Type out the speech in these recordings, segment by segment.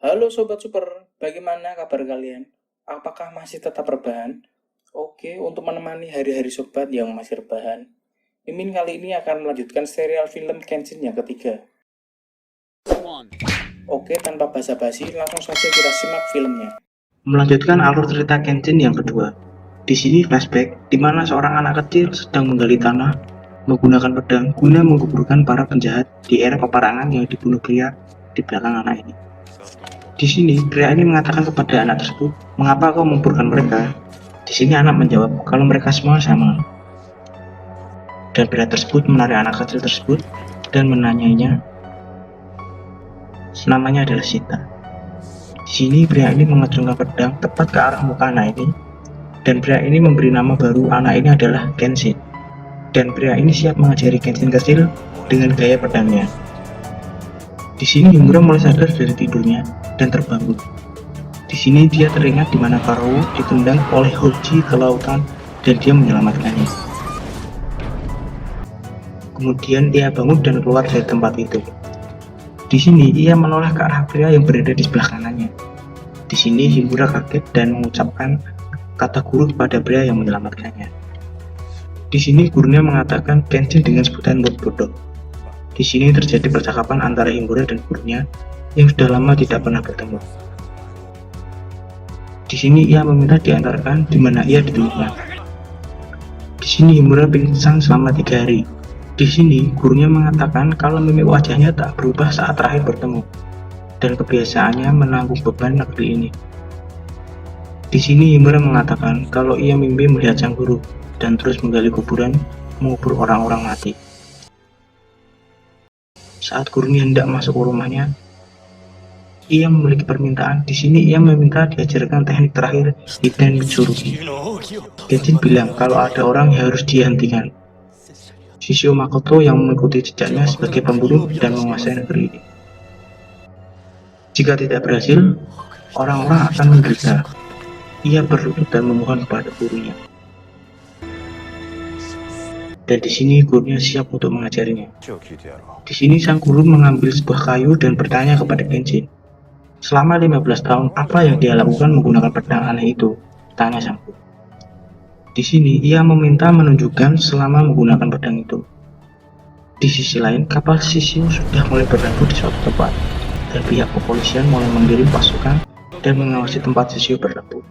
Halo Sobat Super, bagaimana kabar kalian? Apakah masih tetap rebahan? Oke, untuk menemani hari-hari Sobat yang masih rebahan, Mimin kali ini akan melanjutkan serial film Kenshin yang ketiga. Oke, tanpa basa-basi, langsung saja kita simak filmnya. Melanjutkan alur cerita Kenshin yang kedua. Di sini flashback, di mana seorang anak kecil sedang menggali tanah menggunakan pedang guna menggugurkan para penjahat di era peperangan yang dibunuh pria di belakang anak ini. Di sini, pria ini mengatakan kepada anak tersebut, "Mengapa kau menguburkan mereka?" Di sini anak menjawab, "Kalau mereka semua sama." Dan pria tersebut menarik anak kecil tersebut dan menanyainya. Namanya adalah Sita. Di sini pria ini mengacungkan pedang tepat ke arah muka anak ini, dan pria ini memberi nama baru anak ini adalah Kenshin. Dan pria ini siap mengajari Kenshin kecil dengan gaya pedangnya. Di sini Himura mulai sadar dari tidurnya dan terbangun. Di sini dia teringat di mana Karou ditendang oleh Hoji ke lautan dan dia menyelamatkannya. Kemudian ia bangun dan keluar dari tempat itu. Di sini ia menoleh ke arah pria yang berada di sebelah kanannya. Di sini Himura kaget dan mengucapkan kata guru kepada pria yang menyelamatkannya. Di sini gurunya mengatakan Kenshin dengan sebutan murid bodoh. Di sini terjadi percakapan antara Himura dan gurunya yang sudah lama tidak pernah bertemu. Di sini ia meminta diantarkan di mana ia ditemukan. Di sini Himura pingsan selama 3 hari. Di sini gurunya mengatakan kalau mimik wajahnya tak berubah saat terakhir bertemu, dan kebiasaannya menanggung beban negeri ini. Di sini Himura mengatakan kalau ia mimpi melihat sang guru dan terus menggali kuburan mengubur orang-orang mati. Saat gurunya hendak masuk ke rumahnya, ia memiliki permintaan. Di sini ia meminta diajarkan teknik terakhir Hiten Mitsurugi. Kenshin bilang kalau ada orang yang harus dihentikan. Shishio Makoto yang mengikuti jejaknya sebagai pembunuh dan menguasai negeri ini. Jika tidak berhasil, orang-orang akan menderita. Ia berlutut dan memohon kepada gurunya. Dan di sini gurunya siap untuk mengajarinya. Di sini sang guru mengambil sebuah kayu dan bertanya kepada Kenshin. Selama 15 tahun, apa yang dia lakukan menggunakan pedang aneh itu? Tanya sang guru. Di sini ia meminta menunjukkan selama menggunakan pedang itu. Di sisi lain, kapal Shishio sudah mulai berlabuh di suatu tempat, dan pihak kepolisian mulai mengirim pasukan dan mengawasi tempat Shishio berlabuh.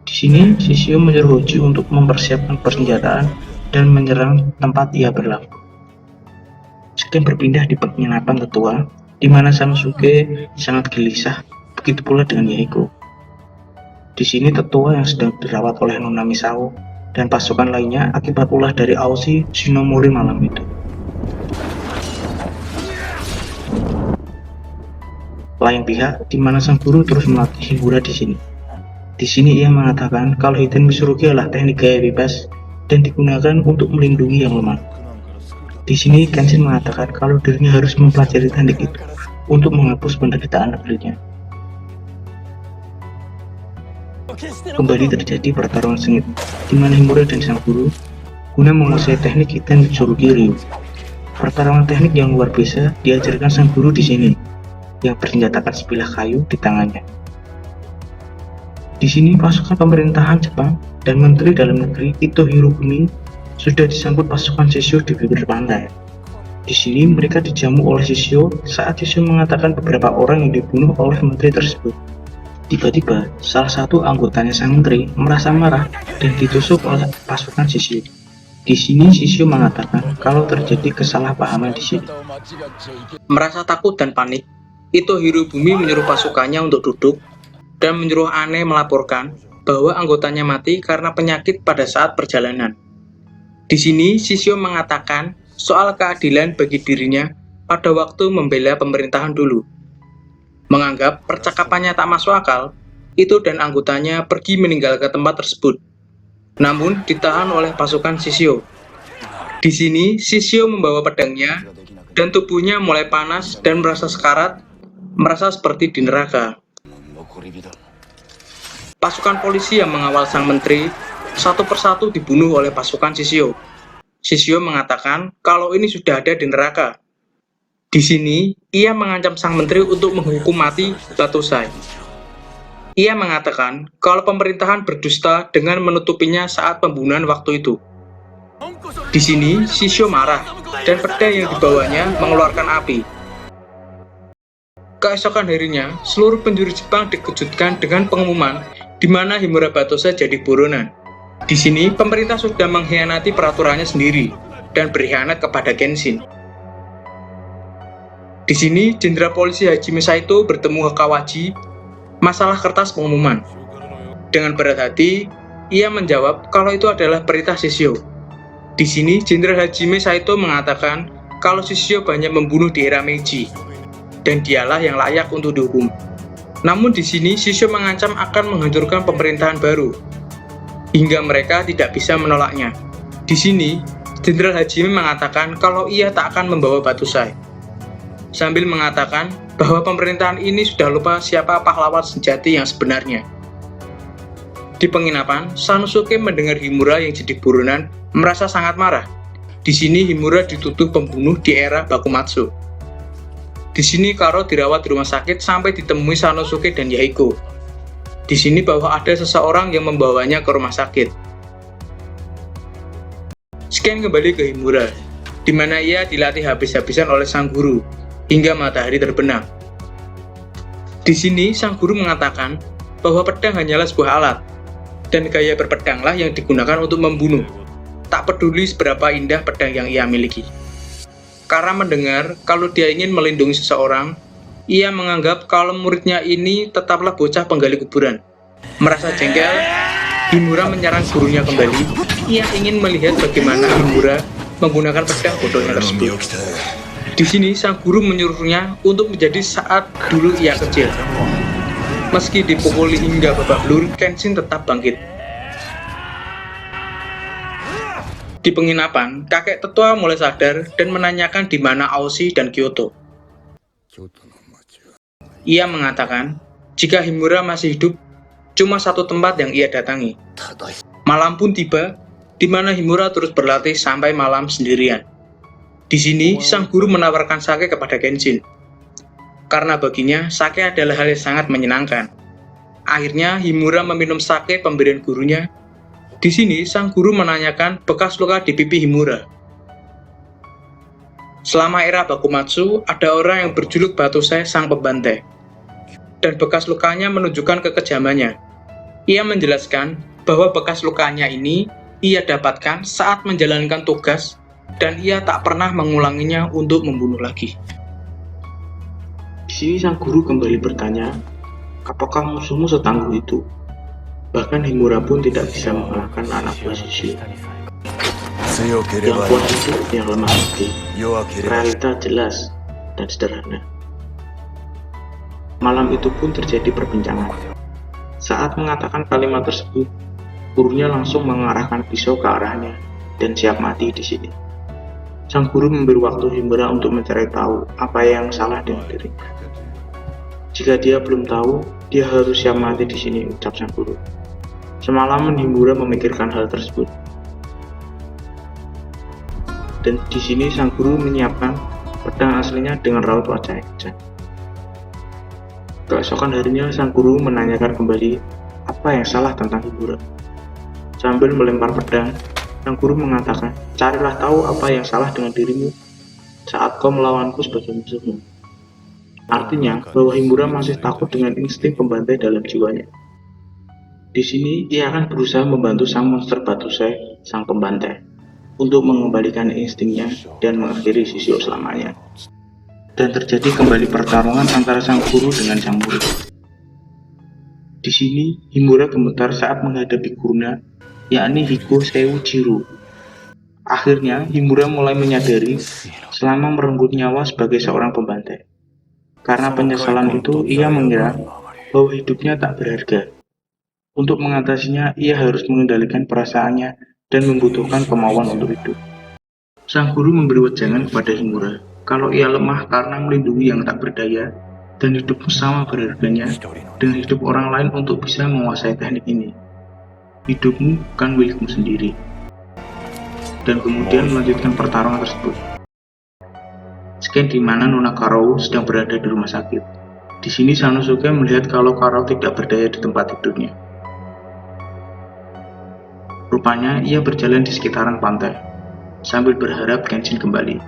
Di sini, Shishio menyuruh Hoji untuk mempersiapkan persenjataan dan menyerang tempat ia berlabuh. Sekian berpindah di penginapan tetua, di mana Sanosuke sangat gelisah, begitu pula dengan Yahiko. Di sini tetua yang sedang dirawat oleh Nona Misao dan pasukan lainnya akibat ulah dari Aoshi Shinomori malam itu. Lain pihak, di mana sang guru terus melatih Himura di sini. Di sini ia mengatakan kalau Hiten Mitsurugi adalah teknik gaya bebas dan digunakan untuk melindungi yang lemah. Di sini Kenshin mengatakan kalau dirinya harus mempelajari teknik itu untuk menghapus penderitaan negerinya. Kembali terjadi pertarungan sengit, di mana Himura dan sang guru guna menguasai teknik Hiten Mitsurugi Ryu. Pertarungan teknik yang luar biasa diajarkan sang guru di sini, yang bersenjatakan sebilah kayu di tangannya. Di sini pasukan pemerintahan Jepang dan Menteri Dalam Negeri Ito Hirofumi sudah disambut pasukan Shishio di bibir pantai. Di sini mereka dijamu oleh Shishio saat Shishio mengatakan beberapa orang yang dibunuh oleh menteri tersebut. Tiba-tiba, salah satu anggotanya sang menteri merasa marah dan ditusuk oleh pasukan Shishio. Di sini Shishio mengatakan kalau terjadi kesalahpahaman di sini. Merasa takut dan panik, Ito Hirofumi menyuruh pasukannya untuk duduk dan menyuruh Ane melaporkan bahwa anggotanya mati karena penyakit pada saat perjalanan. Di sini Shishio mengatakan soal keadilan bagi dirinya pada waktu membela pemerintahan dulu. Menganggap percakapannya tak masuk akal, itu dan anggotanya pergi meninggalkan tempat tersebut. Namun ditahan oleh pasukan Shishio. Di sini Shishio membawa pedangnya dan tubuhnya mulai panas dan merasa sekarat, merasa seperti di neraka. Pasukan polisi yang mengawal sang menteri satu persatu dibunuh oleh pasukan Shishio. Shishio mengatakan kalau ini sudah ada di neraka. Di sini, ia mengancam sang menteri untuk menghukum mati Batusai. Ia mengatakan kalau pemerintahan berdusta dengan menutupinya saat pembunuhan waktu itu. Di sini, Shishio marah, dan pedang yang dibawanya mengeluarkan api. Keesokan harinya, seluruh penjuru Jepang dikejutkan dengan pengumuman di mana Himura Batosai jadi buronan. Di sini, pemerintah sudah mengkhianati peraturannya sendiri dan berkhianat kepada Kenshin. Di sini, Jenderal Polisi Hajime Saito bertemu Hakawaji masalah kertas pengumuman. Dengan berat hati, ia menjawab kalau itu adalah perintah Shishio. Di sini, Jenderal Hajime Saito mengatakan kalau Shishio banyak membunuh di era Meiji, dan dialah yang layak untuk dihukum. Namun di sini, Shishio mengancam akan menghancurkan pemerintahan baru, hingga mereka tidak bisa menolaknya. Di sini, Jenderal Hajime mengatakan kalau ia tak akan membawa Batusai, sambil mengatakan bahwa pemerintahan ini sudah lupa siapa pahlawan sejati yang sebenarnya. Di penginapan, Sanosuke mendengar Himura yang jadi buronan merasa sangat marah. Di sini Himura dituduh pembunuh di era Bakumatsu. Di sini Karo dirawat di rumah sakit sampai ditemui Sanosuke dan Yahiko. Di sini bahwa ada seseorang yang membawanya ke rumah sakit. Sekian kembali ke Himura, di mana ia dilatih habis-habisan oleh sang guru hingga matahari terbenam. Di sini sang guru mengatakan bahwa pedang hanyalah sebuah alat, dan gaya berpedanglah yang digunakan untuk membunuh, tak peduli seberapa indah pedang yang ia miliki. Karena mendengar kalau dia ingin melindungi seseorang, ia menganggap kalau muridnya ini tetaplah bocah penggali kuburan. Merasa jengkel, Himura menyerang gurunya kembali. Ia ingin melihat bagaimana Himura menggunakan pedang bodohnya tersebut. Di sini sang guru menyuruhnya untuk menjadi saat dulu ia kecil. Meski dipukuli hingga babak belur, Kenshin tetap bangkit. Di penginapan, kakek tetua mulai sadar dan menanyakan di mana Aoshi dan Kyoto. Ia mengatakan, jika Himura masih hidup, cuma satu tempat yang ia datangi. Malam pun tiba, di mana Himura terus berlatih sampai malam sendirian. Di sini, sang guru menawarkan sake kepada Kenshin. Karena baginya, sake adalah hal yang sangat menyenangkan. Akhirnya, Himura meminum sake pemberian gurunya. Di sini, sang guru menanyakan bekas luka di pipi Himura. Selama era Bakumatsu, ada orang yang berjuluk Batusai sang pembantai. Dan bekas lukanya menunjukkan kekejamannya. Ia menjelaskan bahwa bekas lukanya ini ia dapatkan saat menjalankan tugas dan ia tak pernah mengulanginya untuk membunuh lagi. Di sini sang guru kembali bertanya, apakah musuhmu setangguh itu? Bahkan Himura pun tidak bisa mengalahkan anak buah Shishio. Yang kuat itu yang lemah hati. Realita jelas dan sederhana. Malam itu pun terjadi perbincangan. Saat mengatakan kalimat tersebut, gurunya langsung mengarahkan pisau ke arahnya dan siap mati di sini. Sang guru memberi waktu Himura untuk mencari tahu apa yang salah dengan dirinya. Jika dia belum tahu, dia harus siap mati di sini, ucap sang guru. Semalaman Himura memikirkan hal tersebut. Dan di sini sang guru menyiapkan pedang aslinya dengan raut wajah Ekchan. Keesokan harinya sang guru menanyakan kembali apa yang salah tentang Himura. Sambil melempar pedang, sang guru mengatakan, carilah tahu apa yang salah dengan dirimu saat kau melawanku sebagai musuhmu. Artinya bahwa Himura masih takut dengan insting pembantai dalam jiwanya. Di sini ia akan berusaha membantu sang monster Batusai, sang pembantai, untuk mengembalikan instingnya dan mengakhiri Shishio selamanya. Dan terjadi kembali pertarungan antara sang guru dengan sang murid. Di sini Himura gemetar saat menghadapi gurunya, yakni Hiko Seiichiro. Akhirnya Himura mulai menyadari selama merenggut nyawa sebagai seorang pembantai. Karena penyesalan itu, ia mengira bahwa hidupnya tak berharga. Untuk mengatasinya, ia harus mengendalikan perasaannya dan membutuhkan kemauan untuk hidup. Sang guru memberi wejangan kepada Himura kalau ia lemah karena melindungi yang tak berdaya dan hidupmu sama berharganya dengan hidup orang lain untuk bisa menguasai teknik ini. Hidupmu bukan milikmu sendiri. Dan kemudian melanjutkan pertarungan tersebut. Scan di mana Nona Karou sedang berada di rumah sakit. Di sini Sanosuke melihat kalau Karou tidak berdaya di tempat tidurnya. Rupanya ia berjalan di sekitaran pantai, sambil berharap Kenshin kembali.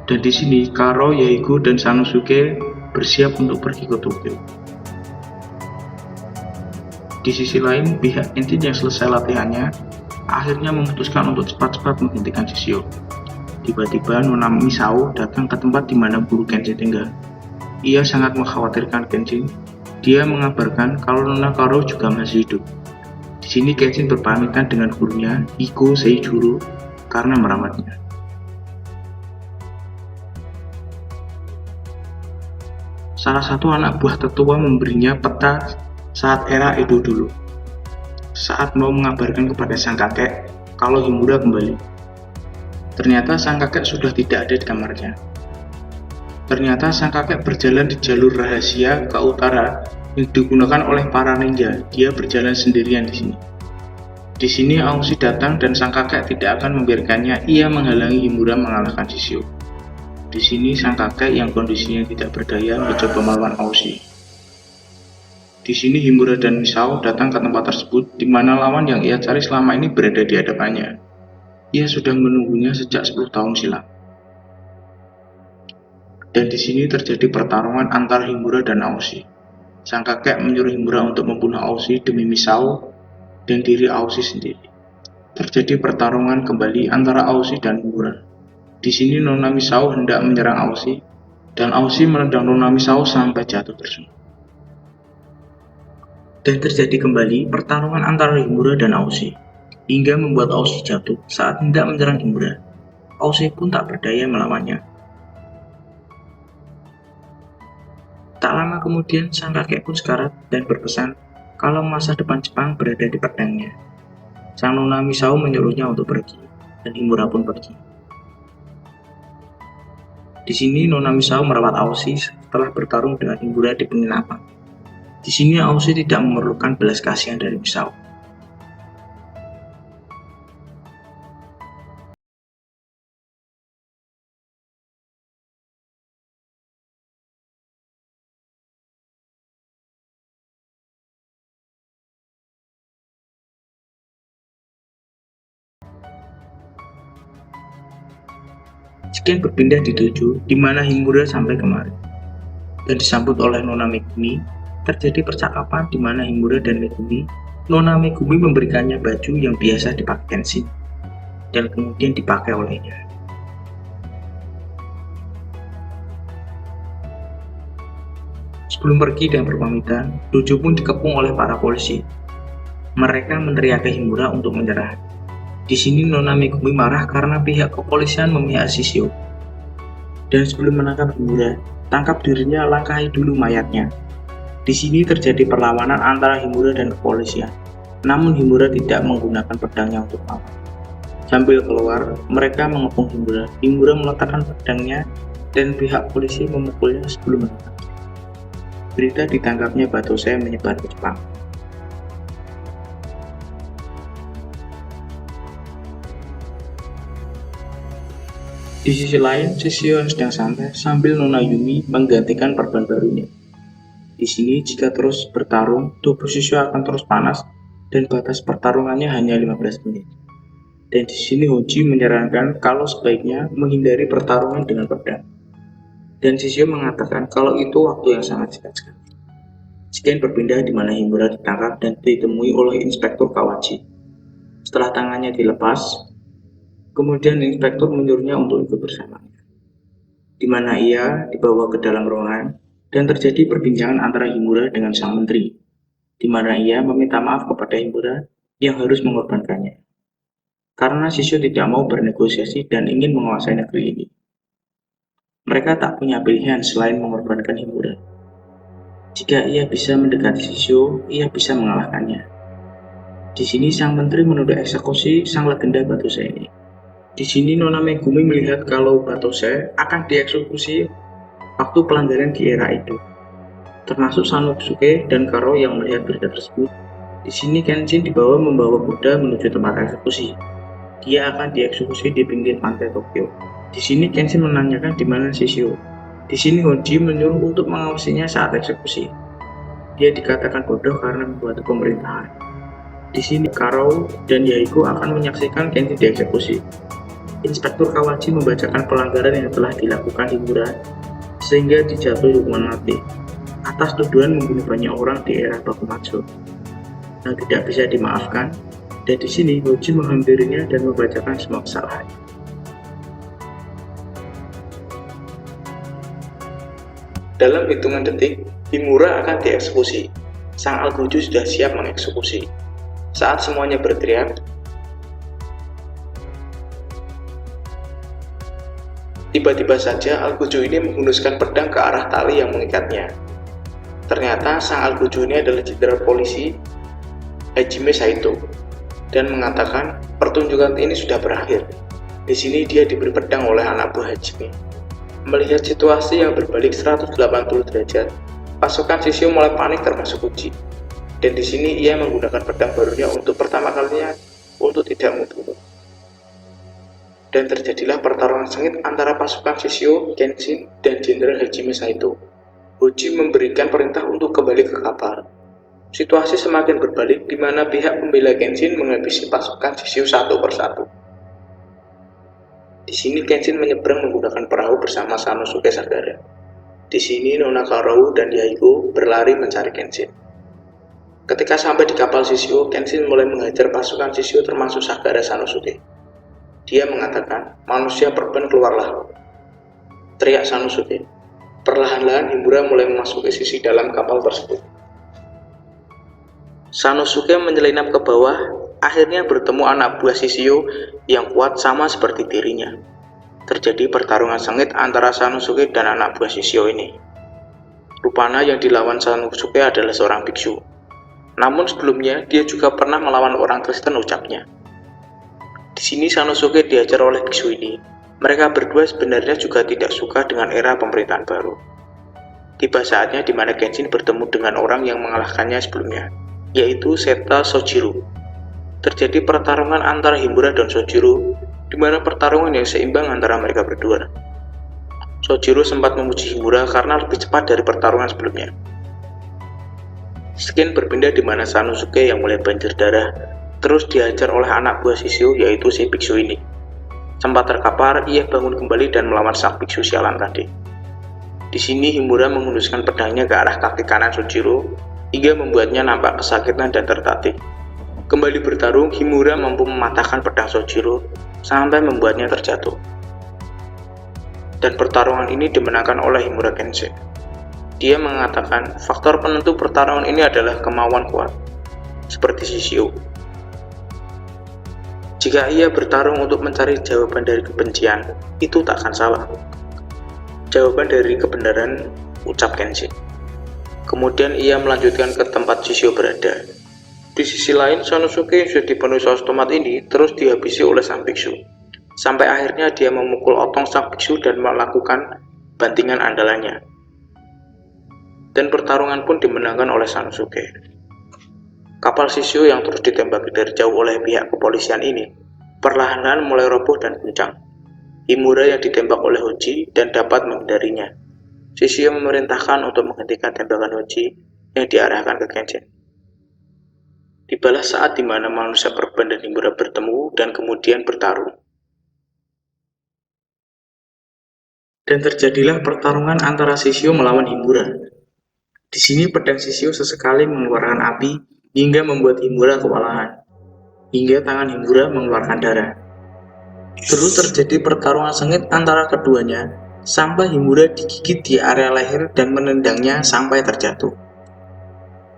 Dan di sini Karou, Yaigo, dan Sanosuke bersiap untuk pergi ke Tokyo. Di sisi lain, pihak Kenshin yang selesai latihannya akhirnya memutuskan untuk cepat-cepat menghentikan Shishio. Tiba-tiba Nona Misao datang ke tempat di mana guru Kenshin tinggal. Ia sangat mengkhawatirkan Kenshin. Dia mengabarkan kalau Nona Karou juga masih hidup. Di sini Kenshin berpamitan dengan gurunya, Iko Seijuro, karena merawatnya. Salah satu anak buah tetua memberinya peta saat era Edo dulu, saat mau mengabarkan kepada sang kakek kalau Himura kembali. Ternyata sang kakek sudah tidak ada di kamarnya. Ternyata sang kakek berjalan di jalur rahasia ke utara yang digunakan oleh para ninja. Dia berjalan sendirian di sini. Di sini Aoshi datang dan sang kakek tidak akan membiarkannya ia menghalangi Himura mengalahkan Shishio. Di sini sang kakek yang kondisinya tidak berdaya mencoba melawan Aoshi. Di sini Himura dan Misao datang ke tempat tersebut di mana lawan yang ia cari selama ini berada di hadapannya. Ia sudah menunggunya sejak 10 tahun silam. Dan di sini terjadi pertarungan antara Himura dan Aoshi. Sang kakek menyuruh Himura untuk membunuh Aoshi demi Misao dan diri Aoshi sendiri. Terjadi pertarungan kembali antara Aoshi dan Himura. Di sini Nona Misao hendak menyerang Aoshi dan Aoshi menendang Nona Misao sampai jatuh tersungkur. Dan terjadi kembali pertarungan antara Himura dan Aoshi, hingga membuat Aoshi jatuh saat hendak menyerang Himura. Aoshi pun tak berdaya melawannya. Tak lama kemudian sang kakek pun sekarat dan berpesan kalau masa depan Jepang berada di pedangnya. Sang Nona Misao menyuruhnya untuk pergi, dan Himura pun pergi. Di sini Nona Misao merawat Aoshi setelah bertarung dengan Himura di penginapan. Di sini Aoshi tidak memerlukan belas kasihan dari Misao. Scan berpindah di 7, di mana Himura sampai kemari. Dan disambut oleh Nona Megumi, terjadi percakapan di mana Himura dan Nona Megumi memberikannya baju yang biasa dipakai Kenshin, dan kemudian dipakai olehnya. Sebelum pergi dan berpamitan, Dojo pun dikepung oleh para polisi. Mereka meneriaki Himura untuk menyerah. Di sini Nona Megumi marah karena pihak kepolisian memihak Shishio. Dan sebelum menangkap Himura, tangkap dirinya, langkahi dulu mayatnya. Di sini terjadi perlawanan antara Himura dan kepolisian. Namun Himura tidak menggunakan pedangnya untuk melawan. Sambil keluar, mereka mengepung Himura. Himura meletakkan pedangnya dan pihak polisi memukulnya sebelum menangkap. Berita ditangkapnya Batosai menyebar ke Jepang. Di sisi lain, Shishio sedang santai sambil Nona Yumi menggantikan perban barunya. Di sini, jika terus bertarung, tubuh Shishio akan terus panas dan batas pertarungannya hanya 15 menit. Dan di sini Hoji menyarankan kalau sebaiknya menghindari pertarungan dengan pedang. Dan Shishio mengatakan kalau itu waktu yang sangat singkat sekali. Scan berpindah di mana Himura ditangkap dan ditemui oleh Inspektur Kawachi. Setelah tangannya dilepas, kemudian Inspektur menyuruhnya untuk ikut bersamanya. Di mana ia dibawa ke dalam ruangan dan terjadi perbincangan antara Himura dengan sang menteri, di mana ia meminta maaf kepada Himura yang harus mengorbankannya. Karena Shishio tidak mau bernegosiasi dan ingin menguasai negeri ini. Mereka tak punya pilihan selain mengorbankan Himura. Jika ia bisa mendekati Shishio, ia bisa mengalahkannya. Di sini sang menteri menunda eksekusi sang legenda Batosai ini. Di sini Nona Megumi melihat kalau Batosai akan dieksekusi waktu pelanggaran di era Edo, termasuk Sanosuke dan Karou yang melihat berita tersebut. Di sini Kenshin membawa kuda menuju tempat eksekusi. dia akan dieksekusi di pinggir pantai Tokyo. Di sini Kenshin menanyakan di mana Shishio. Di sini Hoji menyuruh untuk mengawasinya saat eksekusi. Dia dikatakan bodoh karena membantu pemerintahan. Di sini Karou dan Yahiko akan menyaksikan Kenshin dieksekusi. Inspektur Kawachi membacakan pelanggaran yang telah dilakukan Himura sehingga dijatuhi hukuman mati atas tuduhan membunuh banyak orang di era Bakumatsu yang tidak bisa dimaafkan. Dan di sini Hoji menghampirinya dan membacakan semua kesalahan. Dalam hitungan detik, Himura akan dieksekusi. Sang Algojo sudah siap mengeksekusi. Saat semuanya berteriak, tiba-tiba saja Algojo ini menghunuskan pedang ke arah tali yang mengikatnya. Ternyata sang Algojo ini adalah jenderal polisi Hajime Saito dan mengatakan pertunjukan ini sudah berakhir. Di sini dia diberi pedang oleh anak buah Hajime. Melihat situasi yang berbalik 180 derajat, pasukan Shishio mulai panik termasuk Hoji. Dan di sini ia menggunakan pedang barunya untuk pertama kalinya untuk tidak membunuh. Dan terjadilah pertarungan sengit antara pasukan Shishio, Kenshin, dan Jenderal Hajime Saito. Hoji memberikan perintah untuk kembali ke kapal. Situasi semakin berbalik di mana pihak pembela Kenshin menghabisi pasukan Shishio satu persatu. Di sini Kenshin menyeberang menggunakan perahu bersama Sanosuke Sagara. Di sini Nona Karou dan Yahiko berlari mencari Kenshin. Ketika sampai di kapal Shishio, Kenshin mulai menghajar pasukan Shishio termasuk Sagara Sanosuke. Dia mengatakan, "Manusia perban keluarlah," teriak Sanosuke. Perlahan-lahan Himura mulai memasuki sisi dalam kapal tersebut. Sanosuke menyelinap ke bawah, akhirnya bertemu anak buah Shishio yang kuat sama seperti dirinya. Terjadi pertarungan sengit antara Sanosuke dan anak buah Shishio ini. Rupanya yang dilawan Sanosuke adalah seorang biksu. Namun sebelumnya dia juga pernah melawan orang Kristen, ucapnya. Di sini Sanosuke diajar oleh biksu ini. Mereka berdua sebenarnya juga tidak suka dengan era pemerintahan baru. Tiba saatnya di mana Kenshin bertemu dengan orang yang mengalahkannya sebelumnya, yaitu Seta Sojiro. Terjadi pertarungan antara Himura dan Sojiro, di mana pertarungan yang seimbang antara mereka berdua. Sojiro sempat memuji Himura karena lebih cepat dari pertarungan sebelumnya. Skin berpindah di mana Sanosuke yang mulai banjir darah, terus dihajar oleh anak buah Shishio yaitu si biksu ini. Sempat terkapar, ia bangun kembali dan melawan sang biksu sialan tadi. Di sini Himura menghunuskan pedangnya ke arah kaki kanan Sojiro, hingga membuatnya nampak kesakitan dan tertatih. Kembali bertarung, Himura mampu mematahkan pedang Sojiro sampai membuatnya terjatuh. Dan pertarungan ini dimenangkan oleh Himura Kenshin. Dia mengatakan faktor penentu pertarungan ini adalah kemauan kuat, seperti Shishio. Jika ia bertarung untuk mencari jawaban dari kebencian, itu tak akan salah. Jawaban dari kebenaran, ucap Kenshin. Kemudian ia melanjutkan ke tempat Shishio berada. Di sisi lain, Sanosuke yang sudah dipenuhi saus tomat ini terus dihabisi oleh sang biksu. Sampai akhirnya dia memukul otong sang biksu dan melakukan bantingan andalannya. Dan pertarungan pun dimenangkan oleh Sanosuke. Kapal Shishio yang terus ditembaki dari jauh oleh pihak kepolisian ini perlahan-lahan mulai roboh dan guncang. Himura yang ditembak oleh Hoji dan dapat menghindarinya. Shishio memerintahkan untuk menghentikan tembakan Hoji yang diarahkan ke Kenshin. Tibalah saat di mana manusia perban dan Himura bertemu dan kemudian bertarung. Dan terjadilah pertarungan antara Shishio melawan Himura. Di sini pedang Shishio sesekali mengeluarkan api hingga membuat Himura kewalahan, hingga tangan Himura mengeluarkan darah. Terus terjadi pertarungan sengit antara keduanya sampai Himura digigit di area leher dan menendangnya sampai terjatuh.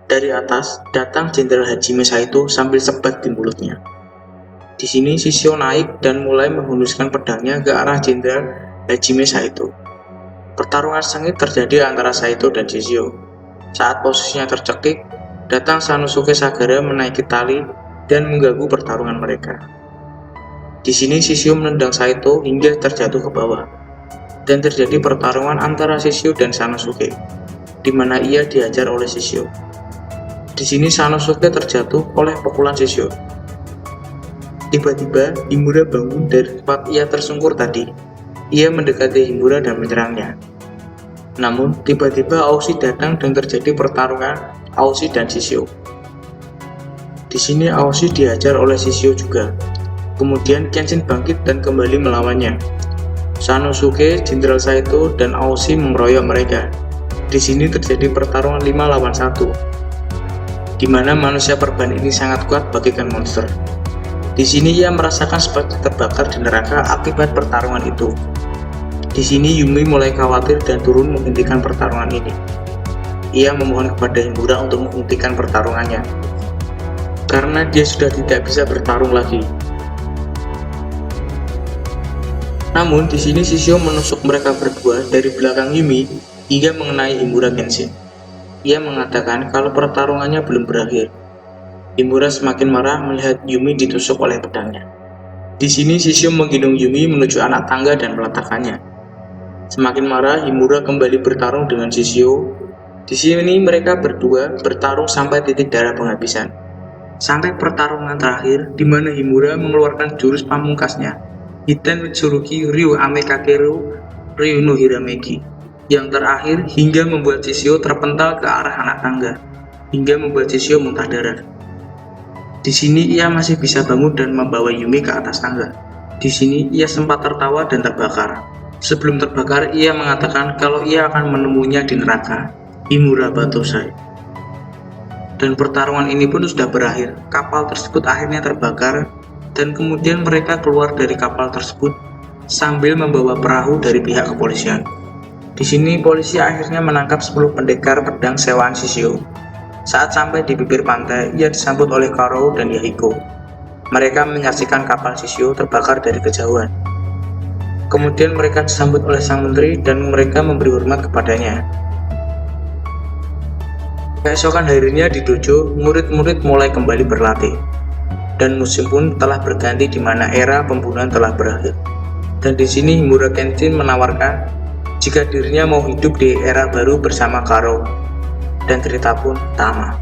Dari atas datang Jenderal Hajime Saito sambil sebat di mulutnya. Di sini Shishio naik dan mulai menghunuskan pedangnya ke arah Jenderal Hajime Saito. Pertarungan sengit terjadi antara Saito dan Shishio. Saat posisinya tercekik, datang Sanosuke Sagara menaiki tali dan mengganggu pertarungan mereka. Di sini Shishio menendang Saito hingga terjatuh ke bawah. Dan terjadi pertarungan antara Shishio dan Sanosuke, di mana ia dihajar oleh Shishio. Di sini Sanosuke terjatuh oleh pukulan Shishio. Tiba-tiba Himura bangun dari tempat ia tersungkur tadi. Ia mendekati Himura dan menyerangnya. Namun tiba-tiba Aoshi datang dan terjadi pertarungan Aoshi dan Shishio. Di sini Aoshi dihajar oleh Shishio juga. Kemudian Kenshin bangkit dan kembali melawannya. Sanosuke, Jenderal Saito, dan Aoshi mengeroyok mereka. Di sini terjadi pertarungan 5 lawan 1, di mana manusia perban ini sangat kuat bagaikan monster. Di sini ia merasakan seperti terbakar di neraka akibat pertarungan itu. Di sini Yumi mulai khawatir dan turun menghentikan pertarungan ini. Ia memohon kepada Himura untuk menghentikan pertarungannya, karena dia sudah tidak bisa bertarung lagi. Namun di sini Shishio menusuk mereka berdua dari belakang Yumi hingga mengenai Himura Kenshin. Ia mengatakan kalau pertarungannya belum berakhir. Himura semakin marah melihat Yumi ditusuk oleh pedangnya. Di sini Shishio menggendong Yumi menuju anak tangga dan meletakkannya. Semakin marah, Himura kembali bertarung dengan Shishio. Di sini mereka berdua bertarung sampai titik darah penghabisan. Sampai pertarungan terakhir, di mana Himura mengeluarkan jurus pamungkasnya, Hiten Mitsurugi Ryu Amekakeru Ryu no Hirameki, yang terakhir hingga membuat Shishio terpental ke arah anak tangga, hingga membuat Shishio muntah darah. Di sini ia masih bisa bangun dan membawa Yumi ke atas tangga. Di sini ia sempat tertawa dan terbakar. Sebelum terbakar, ia mengatakan kalau ia akan menemuinya di neraka, Himura Batosai. Dan pertarungan ini pun sudah berakhir. Kapal tersebut akhirnya terbakar, dan kemudian mereka keluar dari kapal tersebut sambil membawa perahu dari pihak kepolisian. Di sini polisi akhirnya menangkap 10 pendekar pedang sewaan Shishio. Saat sampai di bibir pantai, ia disambut oleh Karo dan Yahiko. Mereka menyaksikan kapal Shishio terbakar dari kejauhan. Kemudian mereka disambut oleh sang menteri dan mereka memberi hormat kepadanya. Keesokan harinya di dojo, murid-murid mulai kembali berlatih. Dan musim pun telah berganti di mana era pembunuhan telah berakhir. Dan di sini Himura Kenshin menawarkan jika dirinya mau hidup di era baru bersama Karo. Dan cerita pun tamat.